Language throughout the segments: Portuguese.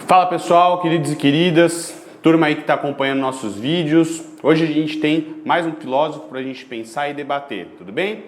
Fala pessoal, queridos e queridas, turma aí que está acompanhando nossos vídeos. Hoje a gente tem mais um filósofo para a gente pensar e debater, tudo bem?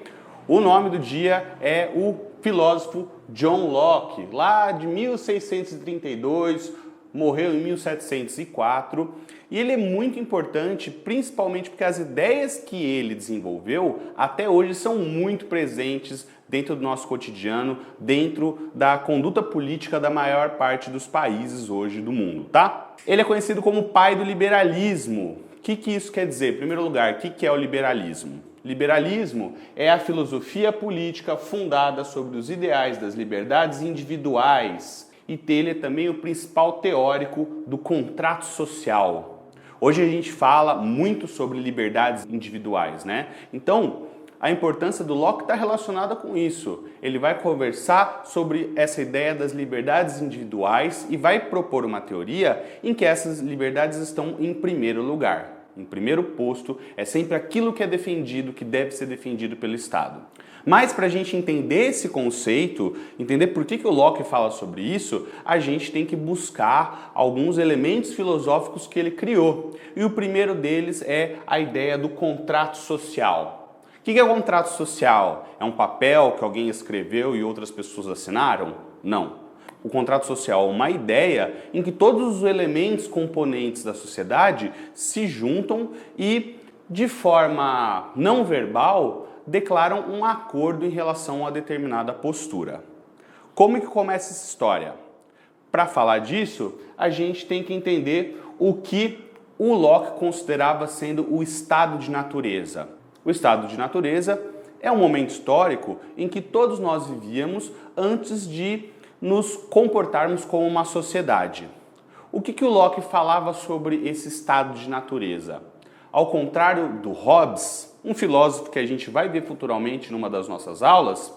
O nome do dia é o filósofo John Locke, lá de 1632, morreu em 1704, e ele é muito importante, principalmente porque as ideias que ele desenvolveu até hoje são muito presentes dentro do nosso cotidiano, dentro da conduta política da maior parte dos países hoje do mundo, tá? Ele é conhecido como o pai do liberalismo. O que isso quer dizer? Em primeiro lugar, o que é o liberalismo? Liberalismo é a filosofia política fundada sobre os ideais das liberdades individuais, e ele é também o principal teórico do contrato social. Hoje a gente fala muito sobre liberdades individuais, né? Então, a importância do Locke está relacionada com isso. Ele vai conversar sobre essa ideia das liberdades individuais e vai propor uma teoria em que essas liberdades estão em primeiro lugar. Em primeiro posto, é sempre aquilo que é defendido, que deve ser defendido pelo Estado. Mas para a gente entender esse conceito, entender por que o Locke fala sobre isso, a gente tem que buscar alguns elementos filosóficos que ele criou. E o primeiro deles é a ideia do contrato social. O que é o contrato social? É um papel que alguém escreveu e outras pessoas assinaram? Não. O contrato social é uma ideia em que todos os elementos componentes da sociedade se juntam e, de forma não verbal, declaram um acordo em relação a determinada postura. Como que começa essa história? Para falar disso, a gente tem que entender o que o Locke considerava sendo o estado de natureza. O estado de natureza é um momento histórico em que todos nós vivíamos antes de nos comportarmos como uma sociedade. O que o Locke falava sobre esse estado de natureza? Ao contrário do Hobbes, um filósofo que a gente vai ver futuramente numa das nossas aulas,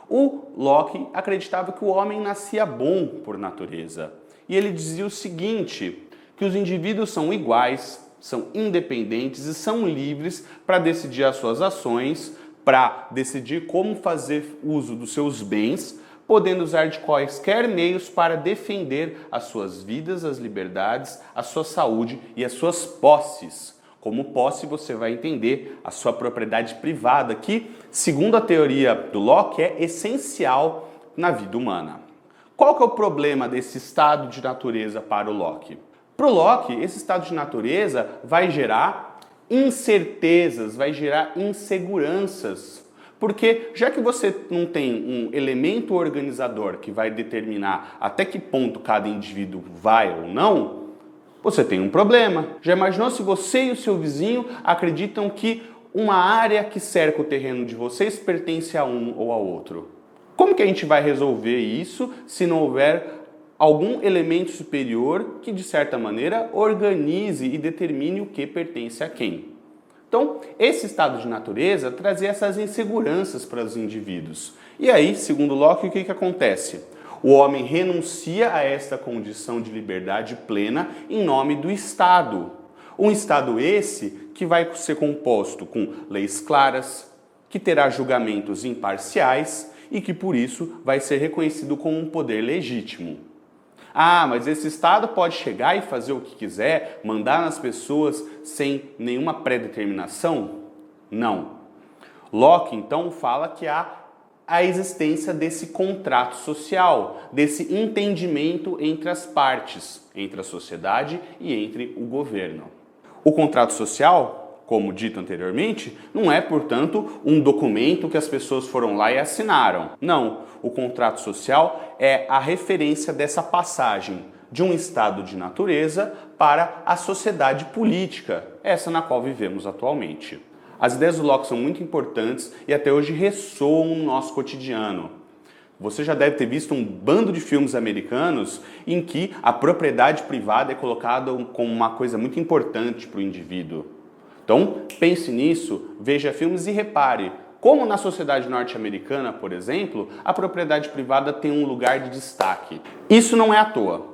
o Locke acreditava que o homem nascia bom por natureza. E ele dizia o seguinte, que os indivíduos são iguais, são independentes e são livres para decidir as suas ações, para decidir como fazer uso dos seus bens, podendo usar de quaisquer meios para defender as suas vidas, as liberdades, a sua saúde e as suas posses. Como posse, você vai entender a sua propriedade privada, que, segundo a teoria do Locke, é essencial na vida humana. Qual que é o problema desse estado de natureza para o Locke? Para o Locke, esse estado de natureza vai gerar incertezas, vai gerar inseguranças. Porque já que você não tem um elemento organizador que vai determinar até que ponto cada indivíduo vai ou não, você tem um problema. Já imaginou se você e o seu vizinho acreditam que uma área que cerca o terreno de vocês pertence a um ou a outro? Como que a gente vai resolver isso se não houver algum elemento superior que, de certa maneira, organize e determine o que pertence a quem? Então, esse estado de natureza trazia essas inseguranças para os indivíduos. E aí, segundo Locke, o que acontece? O homem renuncia a esta condição de liberdade plena em nome do Estado. Um Estado esse que vai ser composto com leis claras, que terá julgamentos imparciais e que, por isso, vai ser reconhecido como um poder legítimo. Ah, mas esse Estado pode chegar e fazer o que quiser, mandar nas pessoas sem nenhuma pré-determinação? Não. Locke, então, fala que há a existência desse contrato social, desse entendimento entre as partes, entre a sociedade e entre o governo. O contrato social, como dito anteriormente, não é, portanto, um documento que as pessoas foram lá e assinaram. Não, o contrato social é a referência dessa passagem de um estado de natureza para a sociedade política, essa na qual vivemos atualmente. As ideias do Locke são muito importantes e até hoje ressoam no nosso cotidiano. Você já deve ter visto um bando de filmes americanos em que a propriedade privada é colocada como uma coisa muito importante para o indivíduo. Então, pense nisso, veja filmes e repare como na sociedade norte-americana, por exemplo, a propriedade privada tem um lugar de destaque. Isso não é à toa.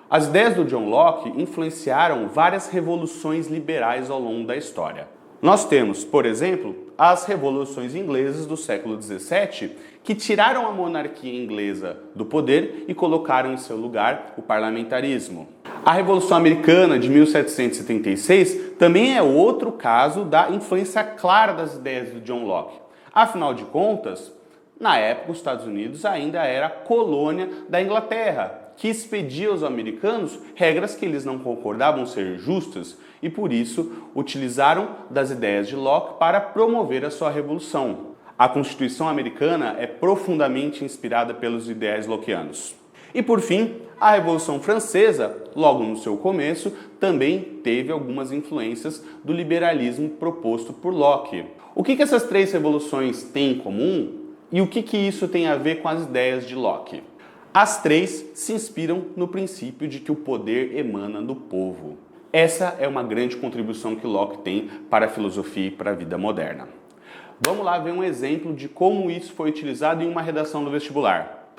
As ideias do John Locke influenciaram várias revoluções liberais ao longo da história. Nós temos, por exemplo, as revoluções inglesas do século XVII, que tiraram a monarquia inglesa do poder e colocaram em seu lugar o parlamentarismo. A Revolução Americana de 1776 também é outro caso da influência clara das ideias de John Locke. Afinal de contas, na época os Estados Unidos ainda era colônia da Inglaterra, que expedia aos americanos regras que eles não concordavam ser justas e por isso utilizaram das ideias de Locke para promover a sua revolução. A Constituição americana é profundamente inspirada pelos ideais lockeanos. E por fim, a Revolução Francesa, logo no seu começo, também teve algumas influências do liberalismo proposto por Locke. O que essas três revoluções têm em comum e o que isso tem a ver com as ideias de Locke? As três se inspiram no princípio de que o poder emana do povo. Essa é uma grande contribuição que Locke tem para a filosofia e para a vida moderna. Vamos lá ver um exemplo de como isso foi utilizado em uma redação do vestibular.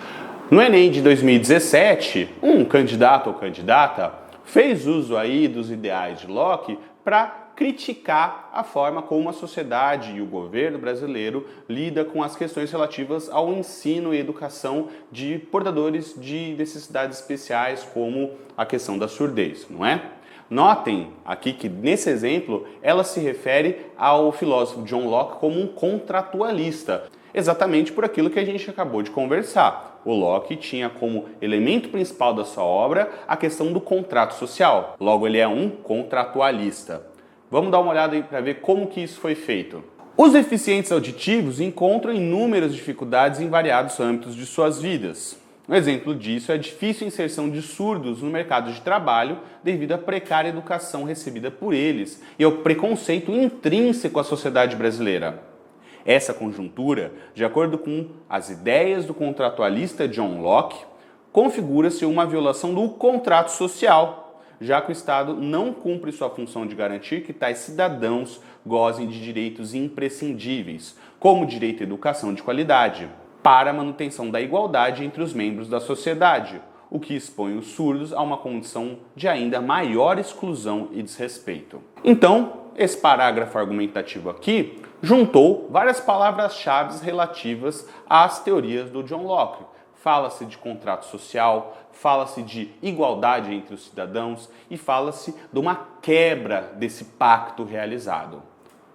No Enem de 2017, um candidato ou candidata fez uso aí dos ideais de Locke para criticar a forma como a sociedade e o governo brasileiro lida com as questões relativas ao ensino e educação de portadores de necessidades especiais, como a questão da surdez, não é? Notem aqui que, nesse exemplo, ela se refere ao filósofo John Locke como um contratualista, exatamente por aquilo que a gente acabou de conversar. O Locke tinha como elemento principal da sua obra a questão do contrato social. Logo, ele é um contratualista. Vamos dar uma olhada aí para ver como que isso foi feito. Os deficientes auditivos encontram inúmeras dificuldades em variados âmbitos de suas vidas. Um exemplo disso é a difícil inserção de surdos no mercado de trabalho devido à precária educação recebida por eles e ao preconceito intrínseco à sociedade brasileira. Essa conjuntura, de acordo com as ideias do contratualista John Locke, configura-se uma violação do contrato social, já que o Estado não cumpre sua função de garantir que tais cidadãos gozem de direitos imprescindíveis, como o direito à educação de qualidade, para a manutenção da igualdade entre os membros da sociedade, o que expõe os surdos a uma condição de ainda maior exclusão e desrespeito. Então, esse parágrafo argumentativo aqui juntou várias palavras-chave relativas às teorias do John Locke. Fala-se de contrato social, fala-se de igualdade entre os cidadãos e fala-se de uma quebra desse pacto realizado.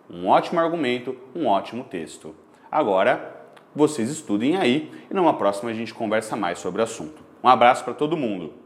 Um ótimo argumento, um ótimo texto. Agora, vocês estudem aí e numa próxima a gente conversa mais sobre o assunto. Um abraço para todo mundo!